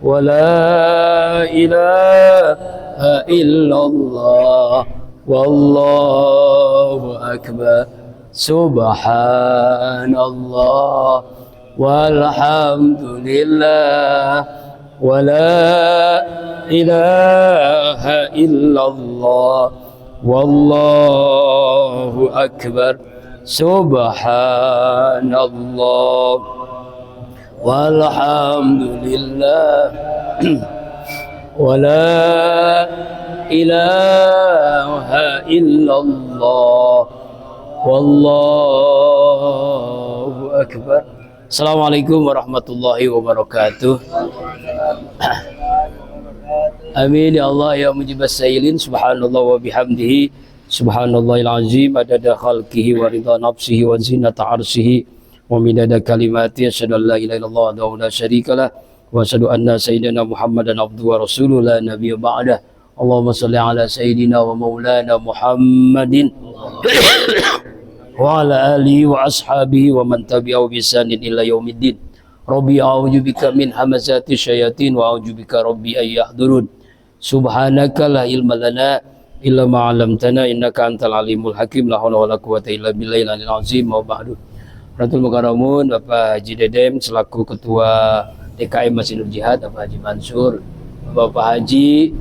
ولا إله إلا الله والله أكبر سبحان الله والحمد لله ولا إله إلا الله والله أكبر سبحان الله والحمد لله ولا إله إلا الله والله أكبر. Assalamualaikum warahmatullahi wabarakatuh. Amin ya Allah ya mujibas sailin, subhanallah wa bihamdihi, subhanallahil azim, adada khalqihi wa ridha nafsihi wa zinata arshihi wa midada kalimati, asyhadu an la ilaha illallah wa la syarikalah wa asyhadu anna sayyidina Muhammadan abduhu wa rasuluhu la nabiyya ba'dah. Allahumma shalli ala sayyidina wa maulana Muhammadin wa ala alihi wa ashabihi wa man tabi'ahu bi ihsanin ila yaumiddin. Rabbi a'udzubika min hamazati syayatin wa a'udzubika rabbi ay yahdurun. Subhanaka la ilma lana illa ma 'allamtana innaka antal alimul hakim. La haula wala quwwata illa billahil aliyil azim. Wa ba'du. Ratul Mukaramun Bapak Haji Dedem selaku Ketua DKM Masjidul Jihad, Bapak Haji Mansur, Bapak Haji,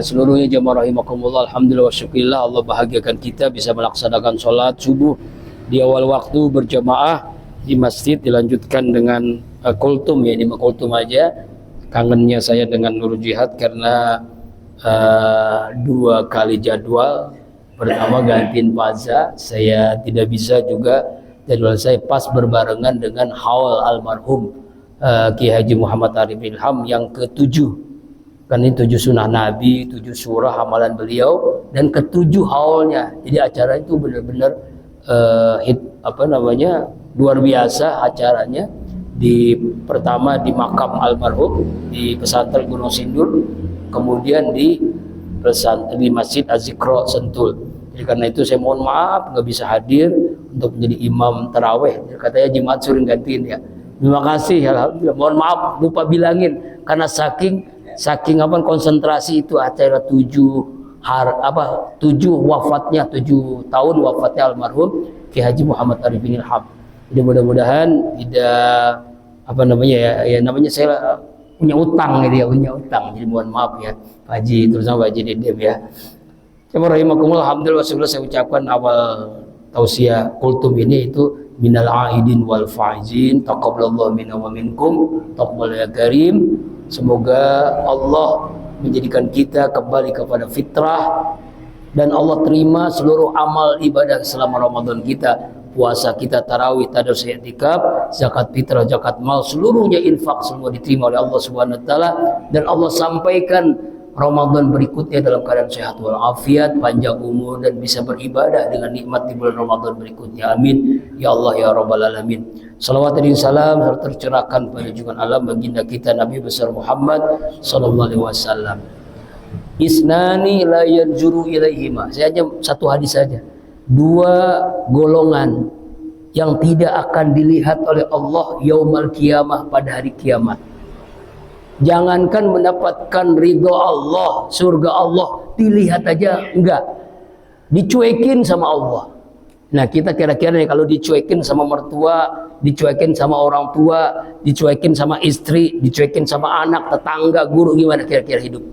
seluruhnya jamaah rahimakumullah. Alhamdulillah wa syukurillah, Allah bahagiakan kita bisa melaksanakan sholat subuh di awal waktu berjamaah di masjid, dilanjutkan dengan kultum, ya ini kultum aja. Kangennya saya dengan Nurul Jihad karena 2 kali jadwal, pertama gantiin Paza, saya tidak bisa juga, jadwal saya pas berbarengan dengan haul almarhum Kiai Haji Muhammad Arif Ilham yang ke-7. Kan ini 7 sunnah Nabi, 7 surah amalan beliau, dan ke-7 haulnya. Jadi acara itu benar-benar luar biasa acaranya. Pertama di makam almarhum di pesantren Gunung Sindur, kemudian di Masjid Az-Zikra Sentul. Jadi karena itu saya mohon maaf nggak bisa hadir untuk menjadi imam taraweh. Katanya Haji Mansur yang gantiin ya. Terima kasih, alhamdulillah. Mohon maaf lupa bilangin karena saking konsentrasi itu acara 7 wafatnya, 7 tahun wafatnya almarhum Ki Haji Muhammad Arif Ilham. Jadi mudah-mudahan tidak namanya saya punya utang gitu ya, punya utang. Jadi mohon maaf ya Pak Haji, terutama Pak Haji Dedem ya. Bismillahirrahmanirrahim. Alhamdulillah saya ucapkan awal tausiah kultum ini itu minal aidin wal faizin, taqabbalallahu minna wa minkum, taqabbal ya karim. Semoga Allah menjadikan kita kembali kepada fitrah dan Allah terima seluruh amal ibadah selama Ramadan kita, puasa kita, tarawih, tadarus, i'tikaf, zakat fitrah, zakat mal, seluruhnya infak semua diterima oleh Allah Subhanahu wa taala, dan Allah sampaikan Ramadan berikutnya dalam keadaan sehat walafiat, panjang umur, dan bisa beribadah dengan nikmat di bulan Ramadan berikutnya. Amin ya Allah ya rabbal alamin. Salawat dan salam tercerahkan pada junjungan alam baginda kita Nabi besar Muhammad sallallahu alaihi wasallam. Isnani la yanzuru ilaihima. Saya hanya satu hadis saja. 2 golongan yang tidak akan dilihat oleh Allah yaumal qiyamah, pada hari kiamat. Jangankan mendapatkan ridho Allah, surga Allah, dilihat aja enggak, dicuekin sama Allah. Nah kita kira-kira nih, kalau dicuekin sama mertua, dicuekin sama orang tua, dicuekin sama istri, dicuekin sama anak, tetangga, guru, gimana kira-kira hidup?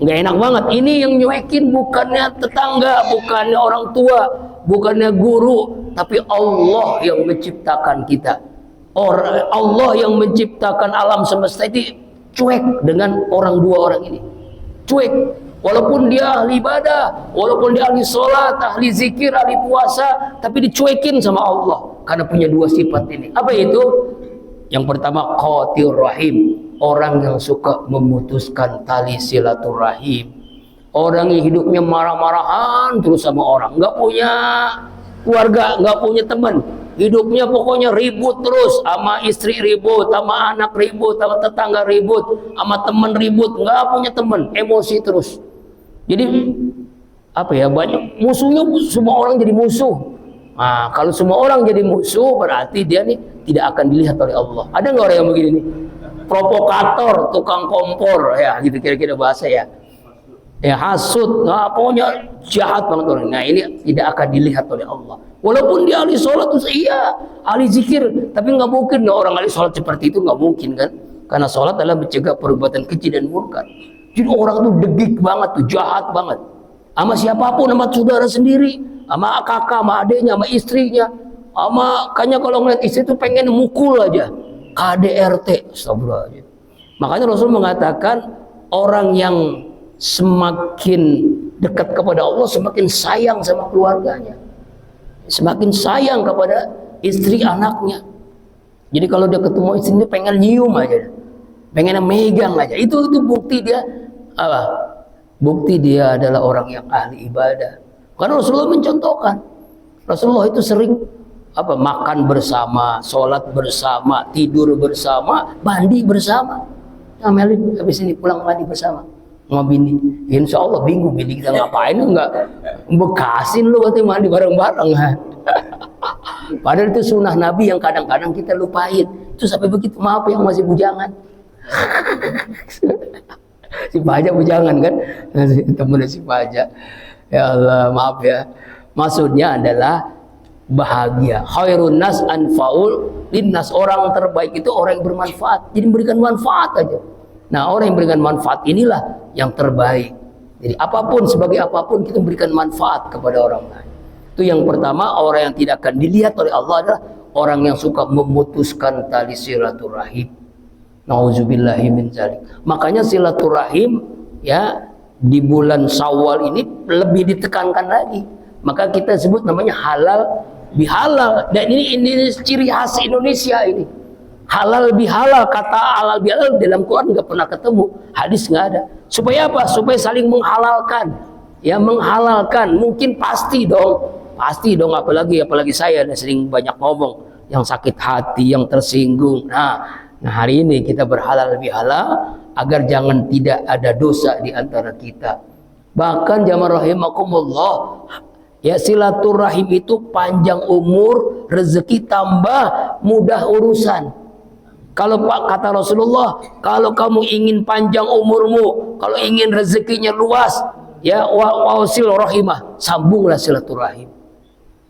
Enggak enak banget. Ini yang nyuekin bukannya tetangga, bukannya orang tua, bukannya guru, tapi Allah yang menciptakan kita. Allah yang menciptakan alam semesta ini cuek dengan 2 orang ini. Cuek. Walaupun dia ahli ibadah, walaupun dia ahli sholat, ahli zikir, ahli puasa, tapi dicuekin sama Allah karena punya 2 sifat ini. Apa itu? Yang pertama, qatir rahim, orang yang suka memutuskan tali silaturahim. Orang yang hidupnya marah-marahan terus sama orang, nggak punya keluarga, nggak punya teman, hidupnya pokoknya ribut terus, sama istri ribut, sama anak ribut, sama tetangga ribut, sama teman ribut, nggak punya teman, emosi terus. Jadi banyak musuhnya, semua orang jadi musuh. Nah, kalau semua orang jadi musuh berarti dia nih tidak akan dilihat oleh Allah. Ada nggak orang yang begini nih? provokator, tukang kompor, ya gitu kira-kira bahasa ya. Ya hasud, nah, pokoknya jahat banget orang. Nah ini tidak akan dilihat oleh Allah. Walaupun dia ahli sholat, iya ahli zikir, tapi nggak mungkin orang ahli sholat seperti itu, nggak mungkin kan? Karena sholat adalah mencegah perbuatan keji dan murka. Jadi orang tuh degik banget, tuh jahat banget. Sama siapapun, sama saudara sendiri, sama kakak, sama adiknya, sama istrinya, sama kayaknya kalau ngeliat istri tuh pengen mukul aja. KDRT, astagfirullahaladzim. Makanya Rasul mengatakan orang yang semakin dekat kepada Allah semakin sayang sama keluarganya, semakin sayang kepada istri anaknya. Jadi kalau dia ketemu istrinya pengen nyium aja, pengen megang aja. Itu bukti dia apa? Bukti dia adalah orang yang ahli ibadah. Karena Rasulullah mencontohkan, Rasulullah itu sering apa? Makan bersama, sholat bersama, tidur bersama, mandi bersama. Amelin habis ini pulang mandi bersama. Sama bini, insya Allah bingung bini kita ngapain enggak bekasin lu waktu mandi bareng-bareng. Padahal itu sunnah Nabi yang kadang-kadang kita lupain. Itu sampai begitu, maaf yang masih bujangan. Si Paja bujangan kan, temennya si Paja. Ya Allah maaf ya. Maksudnya adalah bahagia. Khairun nas anfaul linnas, orang terbaik itu orang yang bermanfaat. Jadi memberikan manfaat aja. Nah orang yang memberikan manfaat inilah yang terbaik. Jadi apapun, sebagai apapun kita memberikan manfaat kepada orang lain. Itu yang pertama, orang yang tidak akan dilihat oleh Allah adalah orang yang suka memutuskan tali silaturahim. Nauzubillahi min dzalik. Makanya silaturahim ya di bulan Syawal ini lebih ditekankan lagi. Maka kita sebut namanya halal bihalal. Dan ini ciri khas Indonesia ini. Halal bihalal, kata halal bihalal dalam Quran nggak pernah ketemu, hadis nggak ada. Supaya apa? Supaya saling menghalalkan, ya menghalalkan. Mungkin pasti dong, apalagi saya sering banyak ngomong, yang sakit hati, yang tersinggung. Nah hari ini kita berhalal bihalal agar jangan tidak ada dosa di antara kita. Bahkan jamaah rahimakumullah, ya silaturahim itu panjang umur, rezeki tambah, mudah urusan. Kalau kata Rasulullah, kalau kamu ingin panjang umurmu, kalau ingin rezekinya luas, ya wasil rahimah, sambunglah silaturahim.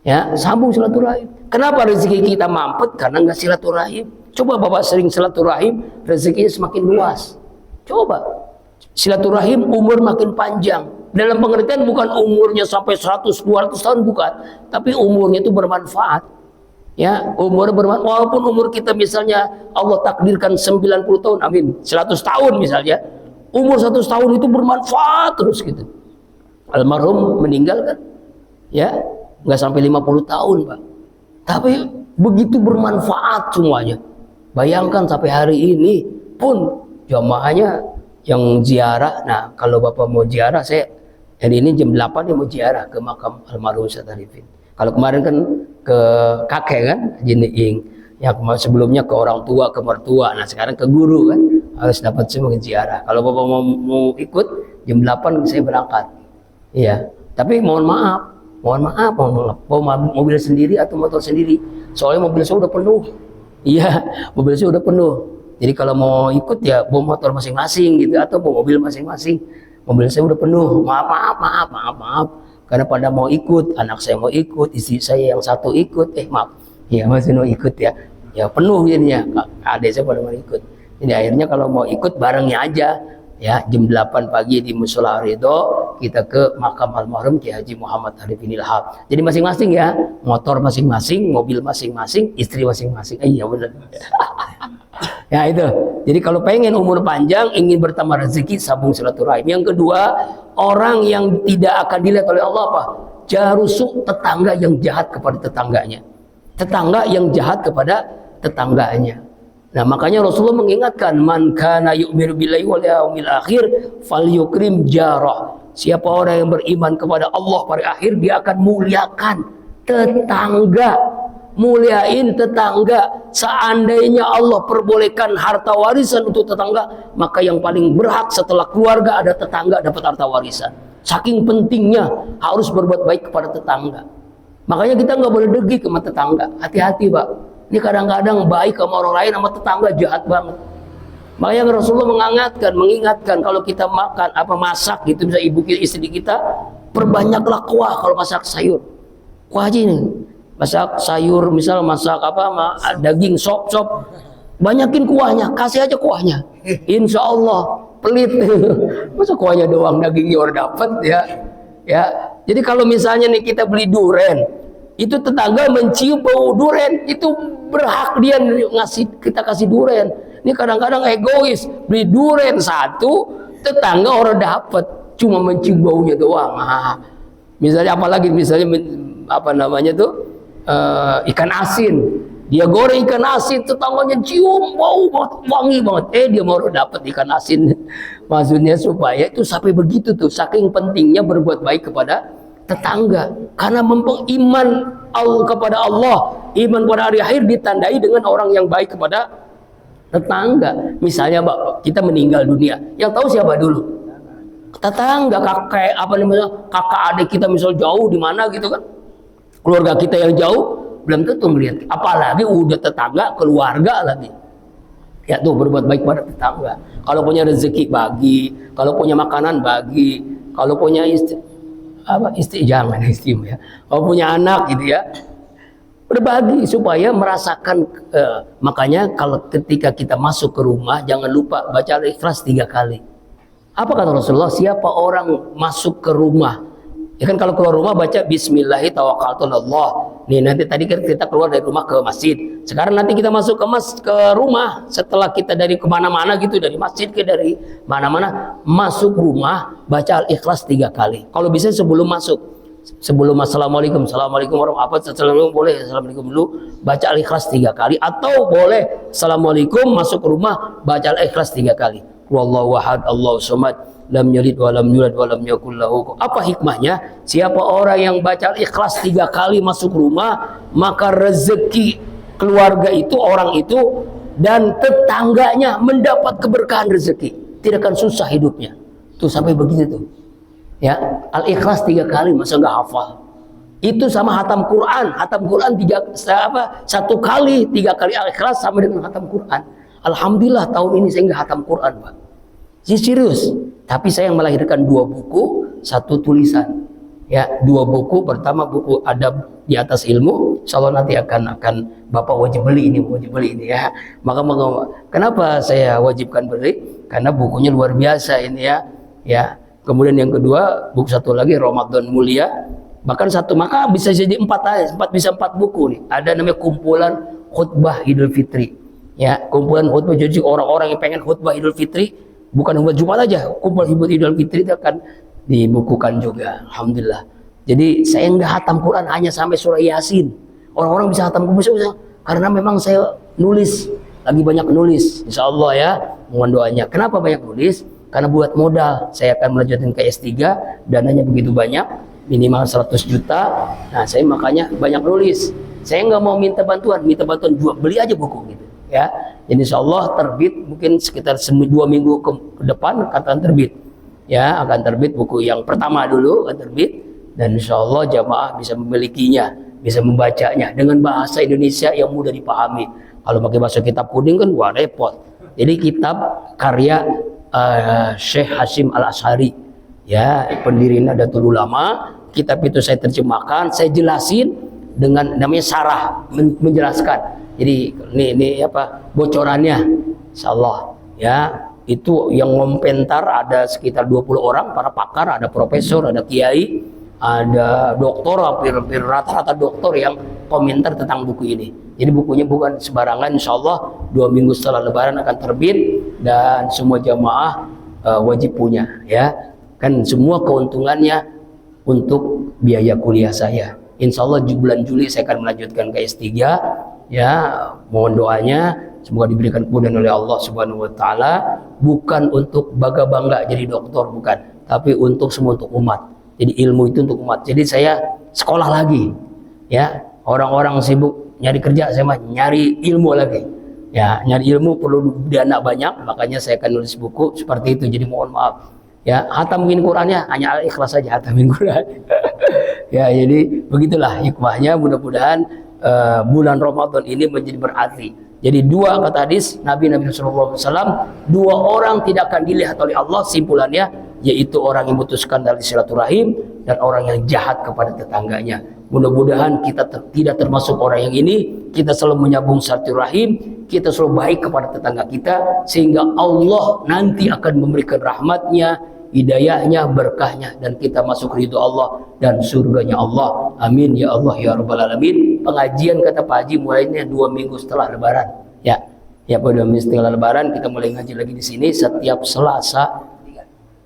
Ya, sambung silaturahim. Kenapa rezeki kita mampet? Karena nggak silaturahim. Coba Bapak sering silaturahim, rezekinya semakin luas. Coba silaturahim, umur makin panjang. Dalam pengertian bukan umurnya sampai 100-200 tahun, bukan, tapi umurnya itu bermanfaat. Ya, umur bermanfaat. Walaupun umur kita misalnya Allah takdirkan 90 tahun, amin, 100 tahun misalnya, umur 100 tahun itu bermanfaat terus gitu. Almarhum meninggal kan, ya nggak sampai 50 tahun Pak, tapi begitu bermanfaat semuanya. Bayangkan sampai hari ini pun jamaahnya yang ziarah. Nah kalau Bapak mau ziarah, saya hari ini jam 8 dia mau ziarah ke makam almarhum Ustaz Arifin. Kalau kemarin kan ke kakek kan, Jiniing, ya sebelumnya ke orang tua, ke mertua. Nah sekarang ke guru kan, harus dapat semua ziarah. Kalau Bapak mau ikut jam 8 saya berangkat. Iya, tapi mohon maaf, mobil sendiri atau motor sendiri. Soalnya mobil saya udah penuh. Iya, mobil saya udah penuh. Jadi kalau mau ikut ya bawa motor masing-masing gitu, atau bawa mobil masing-masing. Mobil saya udah penuh. Maaf. Karena pada mau ikut, anak saya mau ikut, istri saya yang satu ikut, maaf, ya masih mau ikut ya penuh jadinya, adik saya pada mau ikut. Jadi akhirnya kalau mau ikut barengnya aja, ya jam 8 pagi di Musola Ridho, kita ke makam almarhum Ki Haji Muhammad Arifin Ilham. Jadi masing-masing ya, motor masing-masing, mobil masing-masing, istri masing-masing. Iya benar. Ya itu. Jadi kalau pengen umur panjang, ingin bertambah rezeki, sambung silaturahim. Yang kedua, orang yang tidak akan dilihat oleh Allah apa? Jarusu, tetangga yang jahat kepada tetangganya. Tetangga yang jahat kepada tetangganya. Nah, makanya Rasulullah mengingatkan, man kana yu'minu billahi wal yaumil akhir falyukrim jarah. Siapa orang yang beriman kepada Allah pada akhir, dia akan muliakan tetangga. Muliain tetangga. Seandainya Allah perbolehkan harta warisan untuk tetangga, maka yang paling berhak setelah keluarga ada tetangga dapat harta warisan. Saking pentingnya harus berbuat baik kepada tetangga. Makanya kita nggak boleh degil sama tetangga. Hati-hati Pak. Ini kadang-kadang baik sama orang lain, sama tetangga jahat banget. Makanya Rasulullah mengingatkan kalau kita makan masak gitu, bisa ibu kita, istri kita, perbanyaklah kuah kalau masak sayur. Kuah aja ini. Masak sayur, misal masak daging sop, banyakin kuahnya, kasih aja kuahnya. Insya Allah pelit. Masa kuahnya doang, dagingnya udah dapet ya. Ya. Jadi kalau misalnya nih kita beli duren, itu tetangga mencium bau duren, itu berhak dia kita kasih duren. Ini kadang-kadang egois, beli duren satu, tetangga orang dapat, cuma mencium baunya doang. Misalnya apalagi misalnya ikan asin, dia goreng ikan asin, tetangganya cium bau wangi banget, dia mau dapat ikan asin. Maksudnya supaya itu sampai begitu tuh, saking pentingnya berbuat baik kepada tetangga, karena iman kepada Allah, iman pada hari akhir ditandai dengan orang yang baik kepada tetangga. Misalnya kita meninggal dunia, yang tahu siapa dulu? Tetangga, kakak adik kita misal jauh di mana gitu kan, keluarga kita yang jauh belum tentu melihat, apalagi udah tetangga, keluarga lagi. Ya tuh, berbuat baik pada tetangga. Kalau punya rezeki bagi, kalau punya makanan bagi, kalau punya istri jangan ya. Kalau punya anak gitu ya, berbagi supaya merasakan. Makanya kalau ketika kita masuk ke rumah, jangan lupa baca Al-Ikhlas 3 kali. Apa kata Rasulullah? Siapa orang masuk ke rumah, ya kan kalau keluar rumah baca Bismillahirrahmanirrahim. Nih nanti tadi kita keluar dari rumah ke masjid, sekarang nanti kita masuk ke rumah, setelah kita dari kemana-mana gitu, dari masjid ke dari mana-mana, masuk rumah baca Al-Ikhlas 3 kali. Kalau bisa sebelum masuk, sebelum assalamualaikum warahmatullahi, boleh assalamualaikum dulu, baca Al-Ikhlas 3 kali, atau boleh assalamualaikum masuk ke rumah baca Al-Ikhlas 3 kali. Wallahu ahad, Allahu samad, lam yalid wa lam yulad wa lam yakul lahu. Apa hikmahnya? Siapa orang yang baca Al-Ikhlas 3 kali masuk rumah, maka rezeki keluarga itu, orang itu dan tetangganya mendapat keberkahan rezeki, tidak akan susah hidupnya. Tuh sampai begitu tuh. Ya, Al-Ikhlas 3 kali, masa nggak hafal? Itu sama hatam Quran. Hatam Quran 1 kali, 3 kali Al-Ikhlas sama dengan hatam Quran. Alhamdulillah tahun ini saya nggak hatam Quran, Pak. Serius. Tapi saya yang melahirkan 2 buku, 1 tulisan. Ya, 2 buku. Pertama buku Adab di Atas Ilmu. Insyaallah nanti akan Bapak wajib beli ini ya. Maka kenapa saya wajibkan beli? Karena bukunya luar biasa ini ya. Ya. Kemudian yang kedua, buku 1 lagi Ramadan Mulia. Bahkan 1, maka bisa jadi 4 bisa 4 buku nih. Ada namanya kumpulan khutbah Idul Fitri. Ya, kumpulan khutbah, jadi orang-orang yang pengen khutbah Idul Fitri, bukan khutbah Jumat aja, kumpulan Idul Fitri itu akan dibukukan juga. Alhamdulillah. Jadi saya nggak hatam Quran hanya sampai surah Yasin. Orang-orang bisa hatam Quran karena memang saya nulis, lagi banyak nulis. Insya Allah ya, mohon doanya. Kenapa banyak nulis? Karena buat modal. Saya akan melanjutkan ke S3, dananya begitu banyak, minimal 100 juta. Nah, saya makanya banyak nulis. Saya nggak mau minta bantuan jual, beli aja buku gitu. Ya, jadi insya Allah terbit mungkin sekitar 2 minggu ke depan akan terbit. Ya, akan terbit buku yang pertama dulu akan terbit, dan insya Allah jamaah bisa memilikinya, bisa membacanya dengan bahasa Indonesia yang mudah dipahami. Kalau pakai bahasa kitab kuning kan wah repot. Jadi kitab karya Syekh Hashim Al-Ash'ari, ya, pendiri Nahdlatul Ulama. Kitab itu saya terjemahkan, saya jelasin dengan namanya syarah, menjelaskan. Jadi ini bocorannya, insyaallah ya, itu yang ngomentar ada sekitar 20 orang, para pakar, ada profesor, ada kiai, ada doktor, hampir rata-rata doktor yang komentar tentang buku ini. Jadi bukunya bukan sembarangan, insyaallah 2 minggu setelah Lebaran akan terbit dan semua jamaah wajib punya ya. Kan semua keuntungannya untuk biaya kuliah saya. Insyaallah bulan Juli saya akan melanjutkan ke S3. Ya, mohon doanya semoga diberikan kemudahan oleh Allah Subhanahu wa taala, bukan untuk bangga-bangga jadi dokter, bukan, tapi untuk semua, untuk umat. Jadi ilmu itu untuk umat. Jadi saya sekolah lagi. Ya, orang-orang sibuk nyari kerja, saya mah nyari ilmu lagi. Ya, nyari ilmu perlu dana banyak, makanya saya akan nulis buku seperti itu. Jadi mohon maaf. Ya, hatamin Qurannya hanya Al-Ikhlas saja, hatamin Quran. Ya, jadi begitulah hikmahnya. Mudah-mudahan bulan Ramadan ini menjadi berarti. Jadi dua kata hadis Nabi SAW, dua orang tidak akan dilihat oleh Allah, simpulannya yaitu orang yang memutuskan dari silaturahim dan orang yang jahat kepada tetangganya. Mudah-mudahan kita tidak termasuk orang yang ini. Kita selalu menyambung silaturahim, kita selalu baik kepada tetangga kita, sehingga Allah nanti akan memberikan rahmatnya, hidayahnya, berkahnya, dan kita masuk ridho Allah dan surganya Allah. Amin ya Allah ya Rabbal Alamin. Pengajian kata Pak Haji mulainya 2 minggu setelah Lebaran. Ya pada 2 minggu setelah Lebaran kita mulai ngaji lagi di sini setiap Selasa.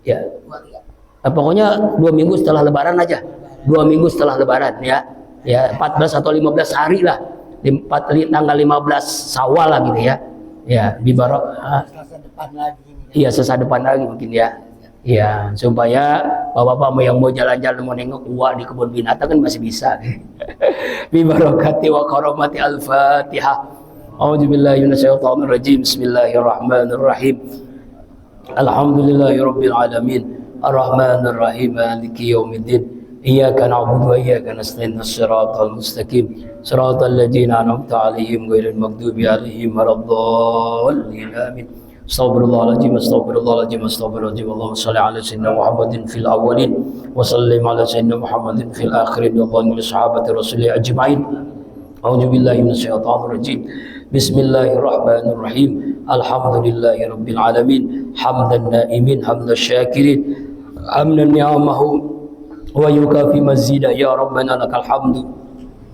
Ya, pokoknya 2 minggu setelah Lebaran aja. 2 minggu setelah Lebaran ya. Ya 14 atau 15 hari lah. Tanggal 15 Syawal lah gitu ya. Ya di Iya selasa depan lagi mungkin ya. Ya, supaya bapak-bapak yang mau jalan-jalan mau nengok uak di kebun binatang kan masih bisa. Bi barakati wa karamati al-Fatihah. A'udzubillahi minasyaitonir rajim. Bismillahirrahmanirrahim. Alhamdulillahirabbil alamin. Arrahmanir rahim. Maliki yaumiddin. Iyyaka na'budu wa iyyaka nasta'in. Shiratal mustaqim. Shiratal ladzina an'amta 'alaihim ghairil maghdubi 'alaihim waladdallin. Amin. Astaghfirullahaladzim, astaghfirullahaladzim, astaghfirullahaladzim. Allahumma salli ala sayyidina Muhammadin fil awwalin wa sallim ala sayyidina Muhammadin fil akhirin wa sallim ala sahabati rasulih ajma'in. A'udzu billahi minasyaitonir rajim. Bismillahirrahmanirrahim. Alhamdulillahi rabbil alamin. Hamdan na'imin, hamdan syakirin, hamdan ni'amahu wa yukafi mazidah. Ya Rabbana lakal hamdu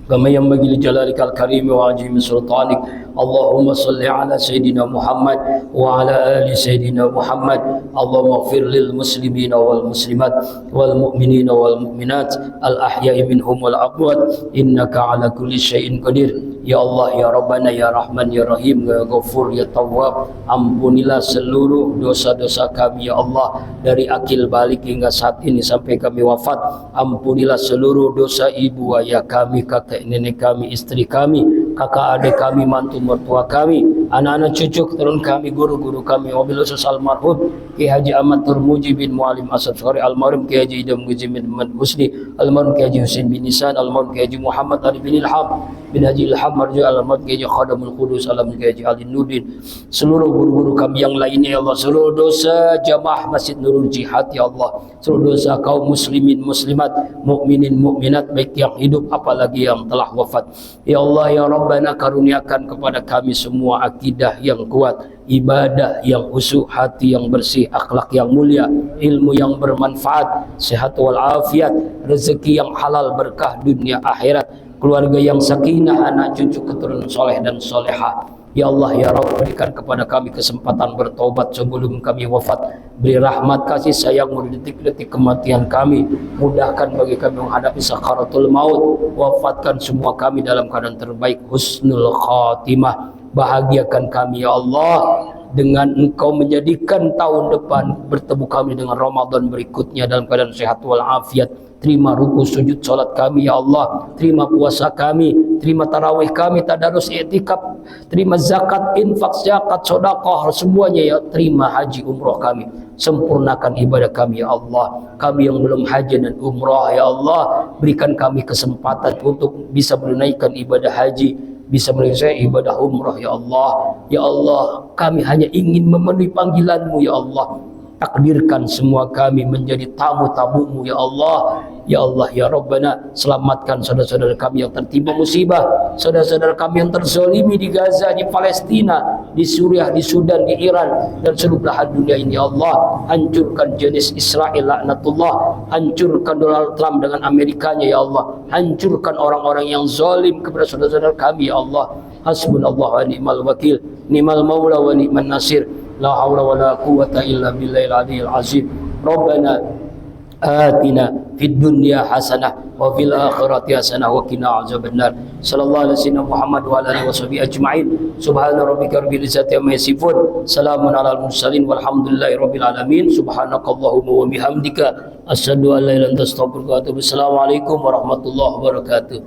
kama yanbaghi li jalalikal karim wa azimi sultanik. Allahumma salli ala sayyidina Muhammad wa ala ali sayyidina Muhammad. Allahumma ighfir lil muslimina wal muslimat wal mu'minina wal mu'minat al ahya'i minhum wal amwat innaka ala kulli syai'in qadir. Ya Allah ya Rabbana ya Rahman ya Rahim ya Ghafur ya Tawwab, ampunilah seluruh dosa-dosa kami ya Allah, dari akil balik hingga saat ini sampai kami wafat. Ampunilah seluruh dosa ibu ayah kami, kakek nenek kami, istri kami, kakak adik kami, mantu mertua kami, anak-anak cucu keturunan kami, guru-guru kami. Wabil khusus almarhum Ki Haji Ahmad Turmuji bin Mualim Asad Syari, almarhum Ki Haji Idam Guzi bin Husni, almarhum Ki Haji Husain bin Nisan, almarhum Ki Haji Muhammad Ali bin Ilham bin Haji Ilham Marju, almarhum Ki Haji Khadamul Qudus, almarhum Ki Haji Ali Nurdin, seluruh guru-guru kami yang lainnya ya Allah, seluruh dosa jamaah Masjid Nurul Jihad ya Allah, seluruh dosa kaum muslimin muslimat, mukminin mukminat, baik yang hidup apalagi yang telah wafat. Ya Allah ya Rabbana, karuniakan kepada kami semua akidah yang kuat, ibadah yang khusyuk, hati yang bersih, akhlak yang mulia, ilmu yang bermanfaat, sehat wal afiat, rezeki yang halal, berkah dunia akhirat, keluarga yang sakinah, anak cucu keturunan soleh dan soleha. Ya Allah ya Rabb, berikan kepada kami kesempatan bertobat sebelum kami wafat. Beri rahmat kasih sayangmu di detik-detik kematian kami. Mudahkan bagi kami menghadapi sakaratul maut. Wafatkan semua kami dalam keadaan terbaik, husnul khatimah. Bahagiakan kami ya Allah dengan Engkau menjadikan tahun depan bertemu kami dengan Ramadan berikutnya dalam keadaan sehat walafiat. Terima ruku sujud salat kami ya Allah, terima puasa kami, terima tarawih kami, tadarus i'tikaf, terima zakat, infak, zakat, sedekah, semuanya ya. Terima haji umrah kami, sempurnakan ibadah kami ya Allah. Kami yang belum haji dan umrah ya Allah, berikan kami kesempatan untuk bisa menunaikan ibadah haji, bisa menyelesaikan ibadah umrah ya Allah. Ya Allah, kami hanya ingin memenuhi panggilan-Mu ya Allah. Takdirkan semua kami menjadi tamu-tamu-Mu ya Allah. Ya Allah ya Rabbana, selamatkan saudara-saudara kami yang tertimpa musibah, saudara-saudara kami yang terzalimi di Gaza, di Palestina, di Suriah, di Sudan, di Iran, dan seluruh belahan dunia ini ya Allah. Hancurkan jenis Israel laknatullah, hancurkan Donald Trump dengan Amerikanya ya Allah, hancurkan orang-orang yang zalim kepada saudara-saudara kami ya Allah. Hasbunallah wa ni'mal wakil, ni'mal maula wa ni'man nasir. La haula wa la quwwata illa billahil aliyyil azim. Rabbana atina fid dunya hasanah wa fil akhirati hasanah wa qina azabannar. Sallallahu alaihi wasallam Muhammad wa alihi washabihi ajma'in. Subhana rabbika rabbil izzati amma yasifun. Salamun alal mursalin walhamdulillahi rabbil alamin. Subhanakallahumma wa bihamdika asyhadu an la ilaha illa anta astaghfiruka wa atubu ilaik. Assalamualaikum warahmatullahi wabarakatuh.